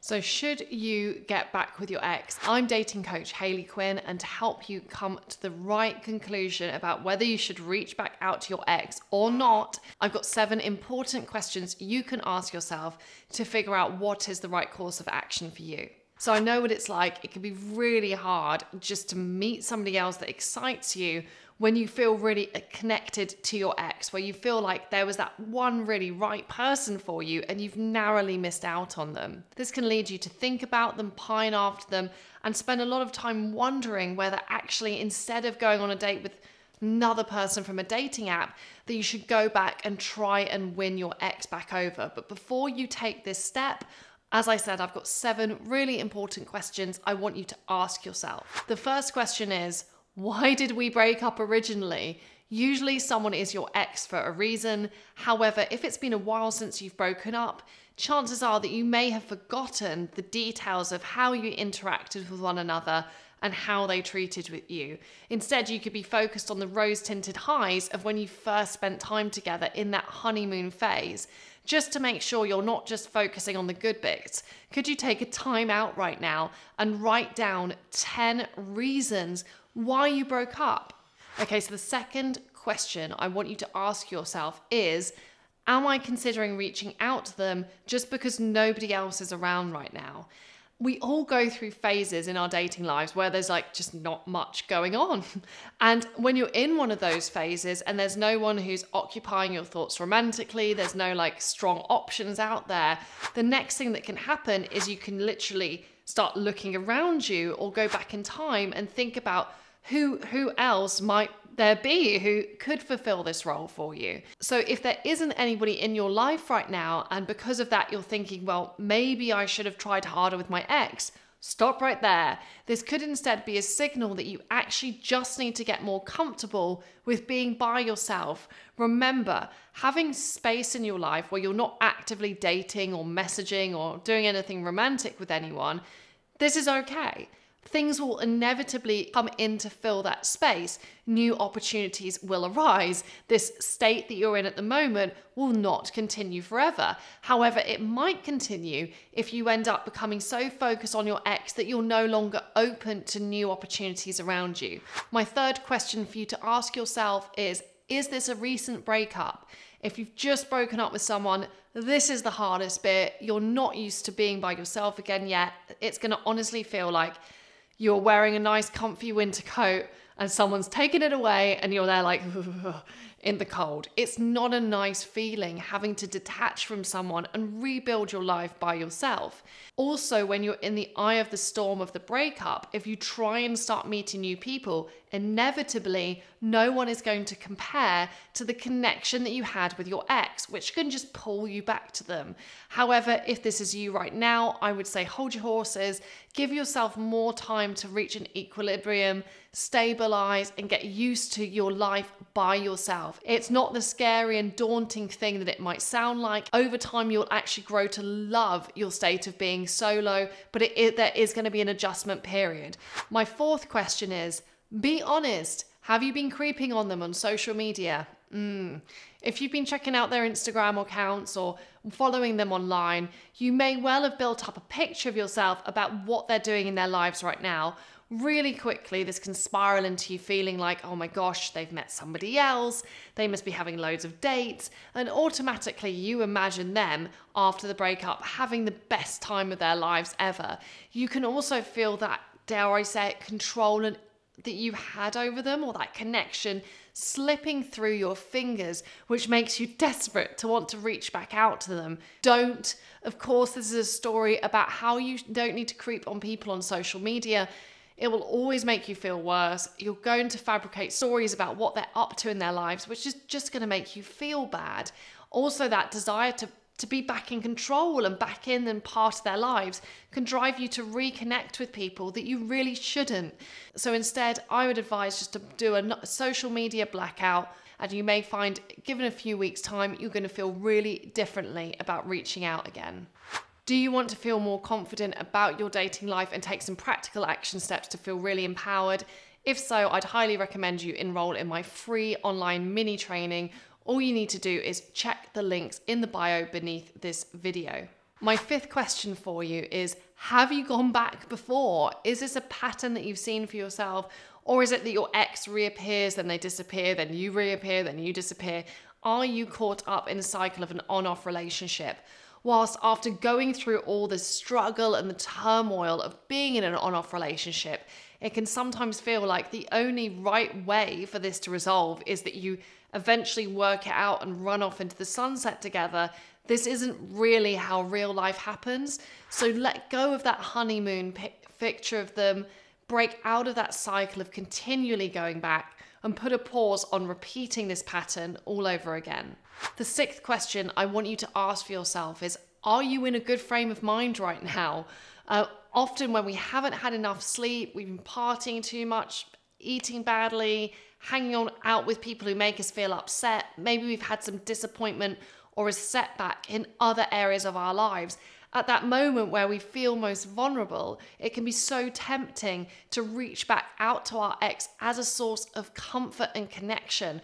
So should you get back with your ex? I'm dating coach Hayley Quinn, and to help you come to the right conclusion about whether you should reach back out to your ex or not, I've got 7 important questions you can ask yourself to figure out what is the right course of action for you. So I know what it's like. It can be really hard just to meet somebody else that excites you when you feel really connected to your ex, where you feel like there was that one really right person for you and you've narrowly missed out on them. This can lead you to think about them, pine after them, and spend a lot of time wondering whether actually, instead of going on a date with another person from a dating app, that you should go back and try and win your ex back over. But before you take this step, as I said, I've got 7 really important questions I want you to ask yourself. The first question is, why did we break up originally? Usually someone is your ex for a reason. However, if it's been a while since you've broken up, chances are that you may have forgotten the details of how you interacted with one another and how they treated with you. Instead, you could be focused on the rose-tinted highs of when you first spent time together in that honeymoon phase. Just to make sure you're not just focusing on the good bits, could you take a time out right now and write down 10 reasons why you broke up? Okay, so the second question I want you to ask yourself is, am I considering reaching out to them just because nobody else is around right now? We all go through phases in our dating lives where there's like just not much going on. And when you're in one of those phases and there's no one who's occupying your thoughts romantically, there's no like strong options out there, the next thing that can happen is you can literally start looking around you or go back in time and think about who else might there be who could fulfill this role for you. So if there isn't anybody in your life right now, and because of that you're thinking, well, maybe I should have tried harder with my ex, stop right there. This could instead be a signal that you actually just need to get more comfortable with being by yourself. Remember, having space in your life where you're not actively dating or messaging or doing anything romantic with anyone, this is okay. Things will inevitably come in to fill that space. New opportunities will arise. This state that you're in at the moment will not continue forever. However, it might continue if you end up becoming so focused on your ex that you're no longer open to new opportunities around you. My third question for you to ask yourself is this a recent breakup? If you've just broken up with someone, this is the hardest bit. You're not used to being by yourself again yet. It's going to honestly feel like you're wearing a nice comfy winter coat and someone's taken it away and you're there like in the cold. It's not a nice feeling having to detach from someone and rebuild your life by yourself. Also, when you're in the eye of the storm of the breakup, if you try and start meeting new people, inevitably no one is going to compare to the connection that you had with your ex, which can just pull you back to them. However, if this is you right now, I would say hold your horses, give yourself more time to reach an equilibrium, stabilize, and get used to your life by yourself. It's not the scary and daunting thing that it might sound like. Over time, you'll actually grow to love your state of being solo, but there is going to be an adjustment period. My fourth question is, be honest. Have you been creeping on them on social media? If you've been checking out their Instagram accounts or following them online, you may well have built up a picture of yourself about what they're doing in their lives right now. Really quickly, this can spiral into you feeling like, oh my gosh, they've met somebody else, they must be having loads of dates, and automatically you imagine them after the breakup having the best time of their lives ever. You can also feel that, dare I say it, control and that you had over them, or that connection slipping through your fingers, which makes you desperate to want to reach back out to them. Don't. Of course, this is a story about how you don't need to creep on people on social media. It will always make you feel worse. You're going to fabricate stories about what they're up to in their lives, which is just going to make you feel bad. Also, that desire to be back in control and back in and part of their lives can drive you to reconnect with people that you really shouldn't. So instead, I would advise just to do a social media blackout, and you may find, given a few weeks' time, you're going to feel really differently about reaching out again. Do you want to feel more confident about your dating life and take some practical action steps to feel really empowered? If so, I'd highly recommend you enroll in my free online mini training. All you need to do is check the links in the bio beneath this video. My fifth question for you is, have you gone back before? Is this a pattern that you've seen for yourself? Or is it that your ex reappears, then they disappear, then you reappear, then you disappear? Are you caught up in a cycle of an on-off relationship? Whilst after going through all the struggle and the turmoil of being in an on-off relationship, it can sometimes feel like the only right way for this to resolve is that you eventually work it out and run off into the sunset together. This isn't really how real life happens. So let go of that honeymoon picture of them, break out of that cycle of continually going back, and put a pause on repeating this pattern all over again. The sixth question I want you to ask for yourself is, are you in a good frame of mind right now? Often when we haven't had enough sleep, we've been partying too much, eating badly, hanging out with people who make us feel upset, maybe we've had some disappointment or a setback in other areas of our lives. At that moment where we feel most vulnerable, it can be so tempting to reach back out to our ex as a source of comfort and connection.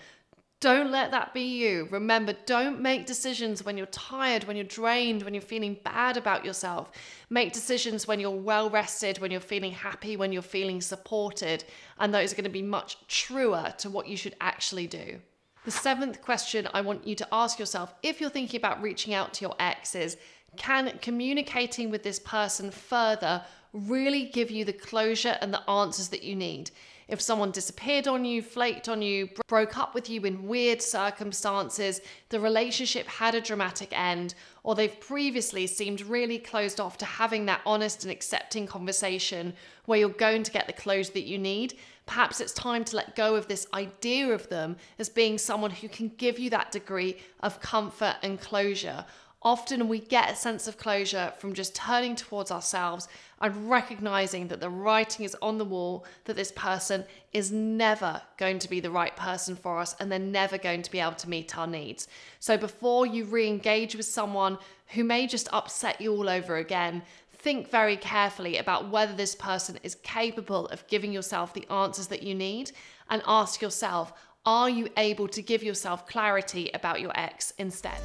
Don't let that be you. Remember, don't make decisions when you're tired, when you're drained, when you're feeling bad about yourself. Make decisions when you're well rested, when you're feeling happy, when you're feeling supported. And those are going to be much truer to what you should actually do. The seventh question I want you to ask yourself, if you're thinking about reaching out to your ex, is, can communicating with this person further really give you the closure and the answers that you need? If someone disappeared on you, flaked on you, broke up with you in weird circumstances, the relationship had a dramatic end, or they've previously seemed really closed off to having that honest and accepting conversation where you're going to get the closure that you need, perhaps it's time to let go of this idea of them as being someone who can give you that degree of comfort and closure. Often we get a sense of closure from just turning towards ourselves and recognizing that the writing is on the wall, that this person is never going to be the right person for us and they're never going to be able to meet our needs. So before you re-engage with someone who may just upset you all over again, think very carefully about whether this person is capable of giving yourself the answers that you need, and ask yourself, are you able to give yourself clarity about your ex instead?